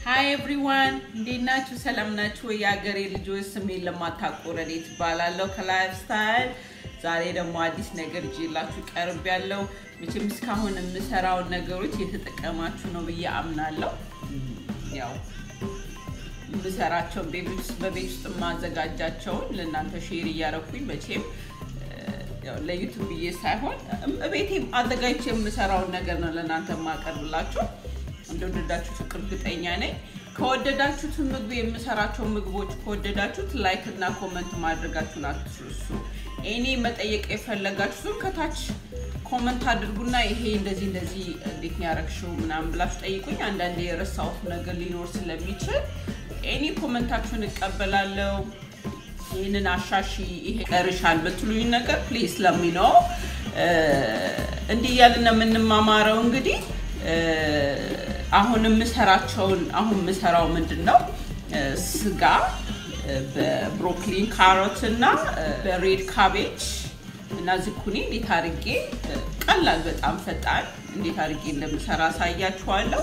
Hi everyone, እንዴናችሁ ሰላም ናችሁ ያገሬ ልጆች ስሜን ለማታቆረዴት ባላለው ከላይፍስታይል ዛሬ ደግሞ አዲስ ነገር ይዤላችሁ ቀርብ ያለው መቼም እስካሁን የምሰራው ነገሮች የተጠቀማችሁ ነው ብዬ አምናለሁ ያው የምሰራቸው በቤት ውስጥ ማዘጋጃቸው ለእናንተ ሼር ያረኩኝ መቼም ያው ለዩቲዩብ ሳይሆን በቤቴም አዘጋጅቼ የምሰራው ነገር ነው ለእናንተ ማቀርብላችሁ እንደወደዳችሁ እርግጠኛ ነኝ ከወደዳችሁት ምግብ የምሰራቸው ምግቦች ከወደዳችሁት ላይክ እና ኮሜንት ማድረጋችሁን አትርሱ እኔ መጠየቅ የፈለጋችሁ ከታች ኮሜንት አድርጉና ይሄ እንደዚህ እንዴት ያረክሽው ምናምን ብላችሁ ጠይቁኝ አንዳንዴ የረሳሁት ነገር ሊኖር ስለሚችል እኔ ኮሜንታችሁን እቀበላለሁ ይሄንን አሻሺ ይሄ ቀርሻል በትሉኝ ነገር ፕሊዝ let me know እንዲህ ያልና ምንማማረው እንግዲህ አሁን ምሰራው ምንድነው ስጋ በብሮክሊን ካሮት እና በሬድ ካቤጅ እና ዝኩኒ እንዴት አድርጌ ቀላል በጣም ፈጣን እንዴት አድርጌ እንደምሰራ ሳያችኋለሁ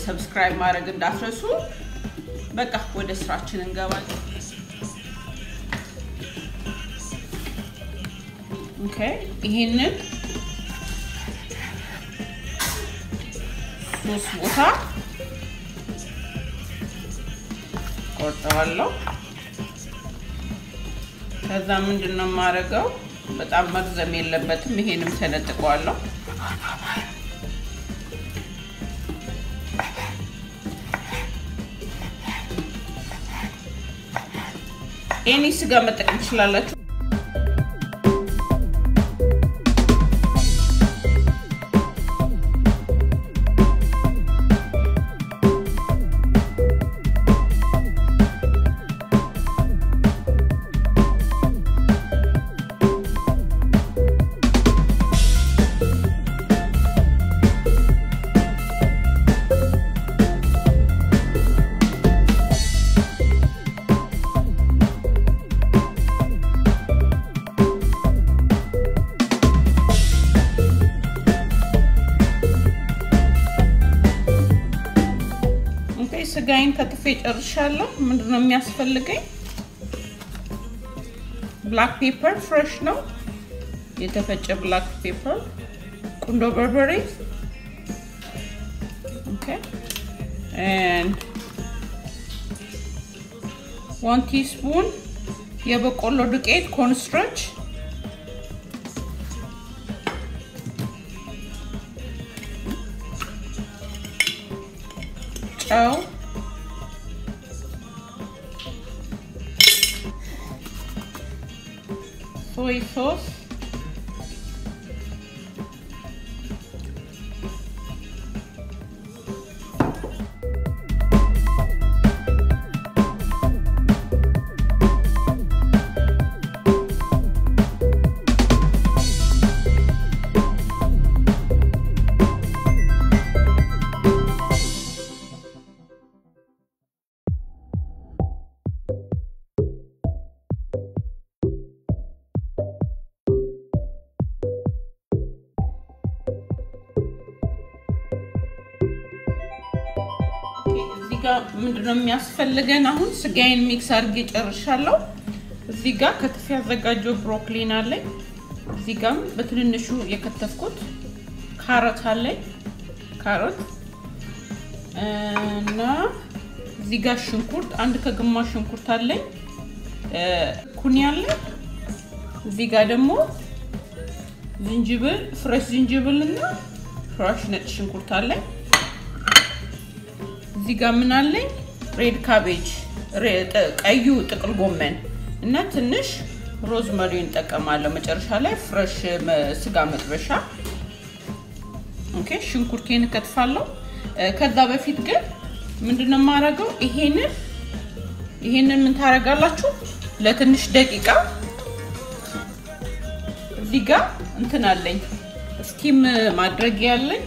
ሰብስክራይብ ማድረግ እንዳትረሱ በቃ ወደ ስራችን እንገባለን ኦኬ ይሄንን ሶስ ቦታ ቆርጠዋለሁ ከዛ ምንድነው ማረጋው በጣም መግዘም የለበትም ይሄንም ተነጥቀዋለሁ እኔ ስጋ መጠቀም ይችላልላችሁ ስጋዬን ከትፌ ጨርሻለሁ ምንድነው የሚያስፈልገኝ black pepper fresh ነው የተፈጨ black pepper ቁንዶ በርበሬ okay and 1 teaspoon የበቆሎ ዱቄት cornstarch ጨው soy sauce ምንድነው የሚያስፈልገን አሁን ስጋዬን ሚክስ አድርጌ ጨርሻለሁ እዚህ ጋር ከተፍ ያዘጋጀው ብሮክሊን አለኝ እዚህ ጋር በትንንሹ የከተፍኩት ካሮት አለኝ ካሮት እና እዚህ ጋር ሽንኩርት አንድ ከግማሽ ሽንኩርት አለኝ ኩኒ አለኝ እዚህ ጋር ደግሞ ዝንጅብል ፍሬሽ ዝንጅብልና ፍሬሽ ነጭ ሽንኩርት አለኝ እዚህ ጋር ምን አለኝ ሬድ ካቤጅ ቀዩ ጥቅል ጎመን እና ትንሽ ሮዝመሪ እንጠቀማለሁ መጨረሻ ላይ ፍሬሽ ስጋ መጥበሻ ኦኬ ሽንኩርቴን ከትፋለሁ ከዛ በፊት ግን ምንድነው ማረጋው ይሄንን ምን ታረጋላችሁ ለትንሽ ደቂቃ እዚህ ጋር እንትን አለኝ ስቲም ማድረግ ያለኝ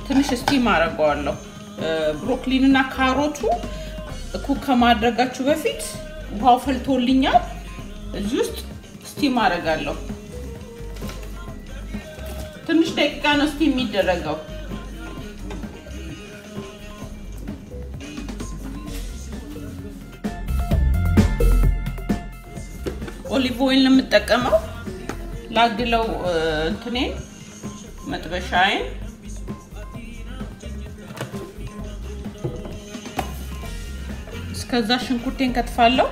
ትንሽ ስቲም አረጋዋለሁ ብሮክሊን እና ካሮቱ ኩክ ከማድረጋችሁ በፊት ውሃው ፈልቶልኛል እዚህ ውስጥ ስቲም አረጋለሁ ትንሽ ደቂቃ ነው ስቲም የሚደረገው ኦሊቭ ኦይል ነው የምጠቀመው ላግለው እንትኔ መጥበሻዬ እስከዛ ሽንኩርቴን ከትፋለሁ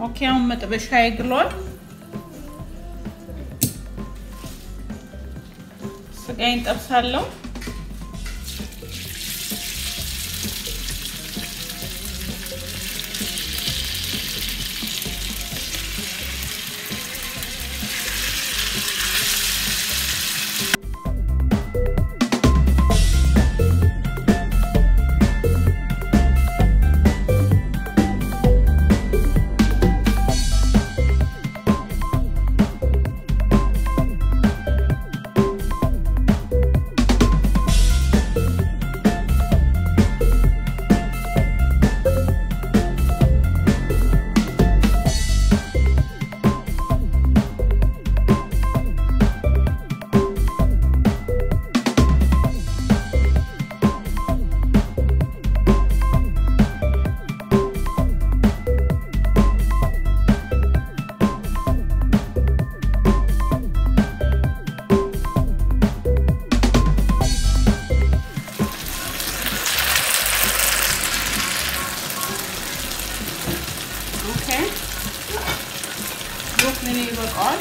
ኦኬ አሁን መጥበሻዬ ግሏል ስጋዬን ጠብሳለሁ ብሮክሊን ይበቃል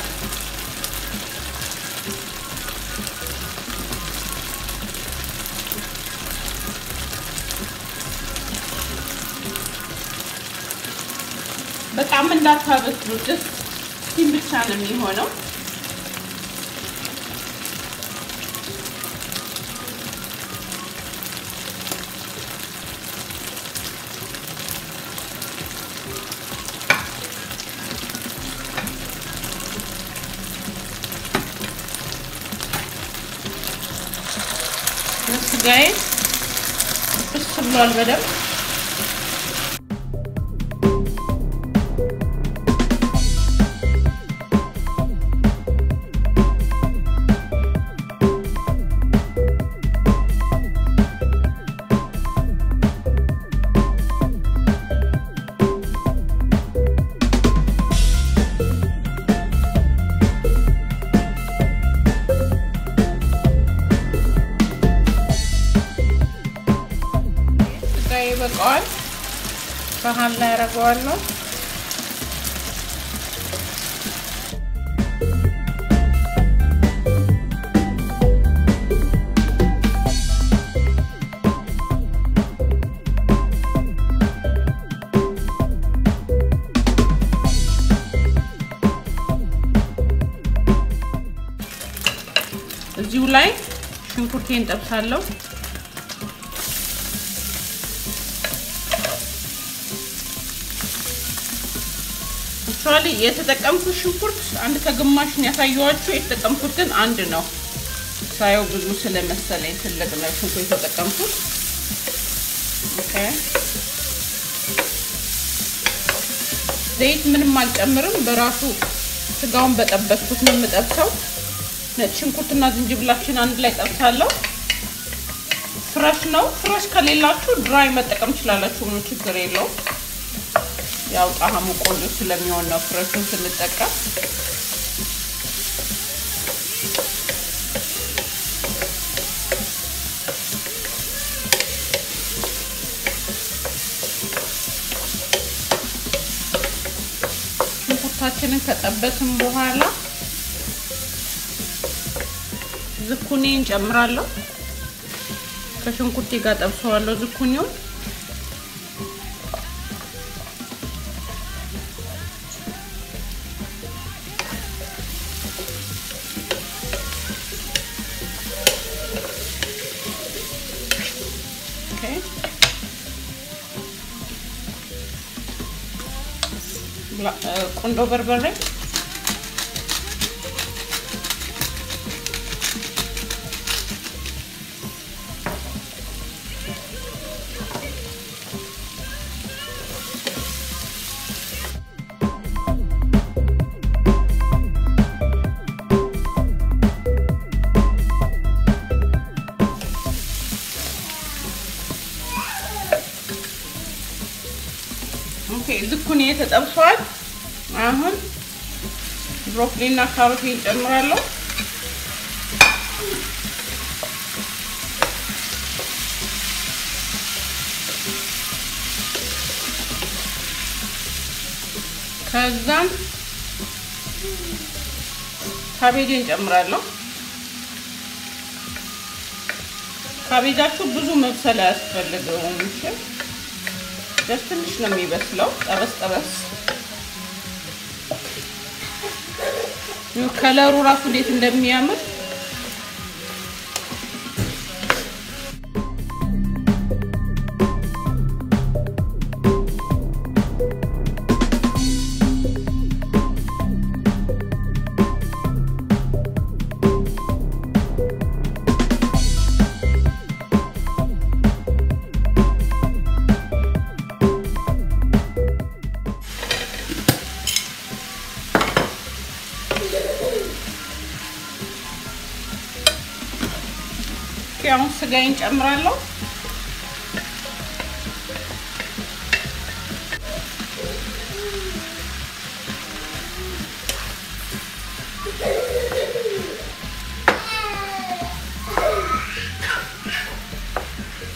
በጣም እንዳታበስሉት ስቲም ብቻ ነው የሚሆነው ስጋዬ ብስሏል በደንብ ይበቃዋል ሳህን ላይ አረጋዋለሁ እዚሁ ላይ ሽንኩርቴን ጠብሳለሁ ቻሊ የተጠቀምኩት ሽንኩርት አንድ ከግማሽ ነው ያሳየዋችሁ የተጠቀምኩት ግን አንድ ነው ሳይው ብዙ ስለመሰለኝ ትልቅ ነው ሽንኩርት የተጠቀምኩት ኦኬ ዘይት ምንም አልጨምርም በራሱ ስጋውን በጠበስኩት ነው የምጠብሰው ነጭ ሽንኩርትና ዝንጅብላችን አንድ ላይ ጠብሳለሁ ፍሬሽ ነው ፍሬሽ ከሌላችሁ ድራይ መጠቀም ትችላላችሁ ምንም ችግር የለውም ያው ጣዕሙ ቆንጆ ስለሚሆን ነው ፍሬሹን ስንጠቀም ሽንኩርታችንን ከጠበስን በኋላ ዝኩኒ እንጨምራለሁ ከሽንኩርቴ ጋር ጠብሰዋለሁ ዝኩኒው ቁንዶ በርበሬ ኦኬ ዝኩኒ ተጠብሷል አሁን ብሮክሊና ካሮት እንጨምራለሁ ከዛም ካቤጅ እንጨምራለሁ ካቤጃችሁ ብዙ መብሰል አያስፈልገውም እሺ ትንሽ ነው የሚበስለው ጠበስ ከለሩ ራሱ እንዴት እንደሚያምር ያው ስጋዬን ጨምራለሁ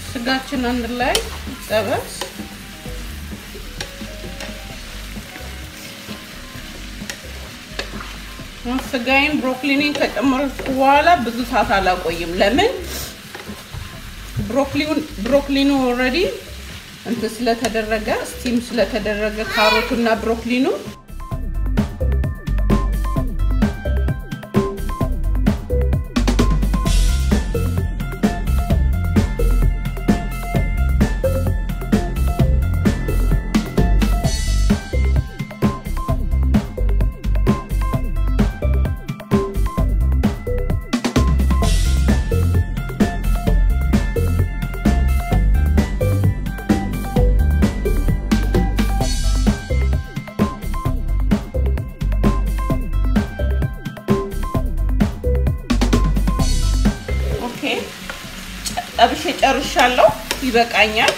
ስጋችን አንድ ላይ ጠበስ ስጋዬን ብሮክሊንን ከጨመርኩ በኋላ ብዙ ሰዓት አላቆይም ለምን ብሮክሊኑ ኦሬዲ እንት ስለተደረገ ስቲም ስለተደረገ ካሮቱና ብሮክሊኑ ጠብሼ ጨርሻለሁ ይበቃኛል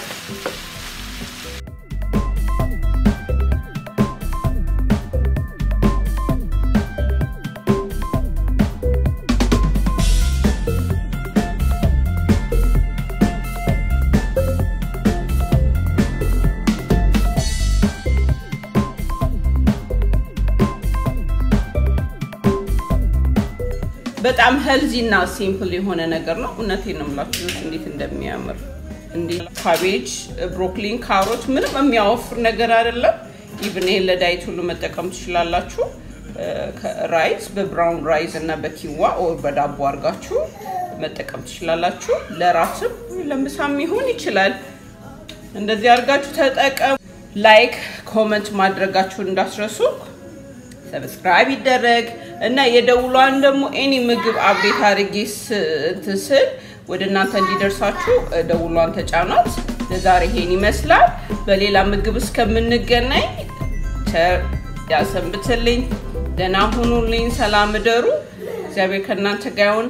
በጣም ሄልዚ እና ሲምፕል የሆነ ነገር ነው እነቴን ነው ማለት እንዴት እንደሚያምር እንዴ ካቤጅ ብሮክሊን ካሮት ምንም የሚያወፍር ነገር አይደለም ኢቭን ለዳይት ሁሉ መጠቀም ትችላላችሁ ራይስ በብራውን ራይስ እና በኪዋ ኦር በዳቦ አርጋችሁ መጠቀም ትችላላችሁ ለራስም ለምሳም ይሁን ይችላል እንደዚህ አርጋችሁ ተጠቀሙ ላይክ ኮሜንት ማድረጋችሁ እንዳትረሱ ሰብስክራይብ ይደረግ እና የደውሏን ደግሞ ኤኒ ምግብ አፕዴት አድርጌስ እንትስል ወደ እናንተ እንዲደርሳችሁ ደውሏን ተጫኗት ለዛሬ ይሄን ይመስላል በሌላ ምግብ እስከምንገናኝ ያሰንብትልኝ ደህና ሁኑልኝ ሰላም ደሩ እግዚአብሔር ከእናንተ ጋር ይሁን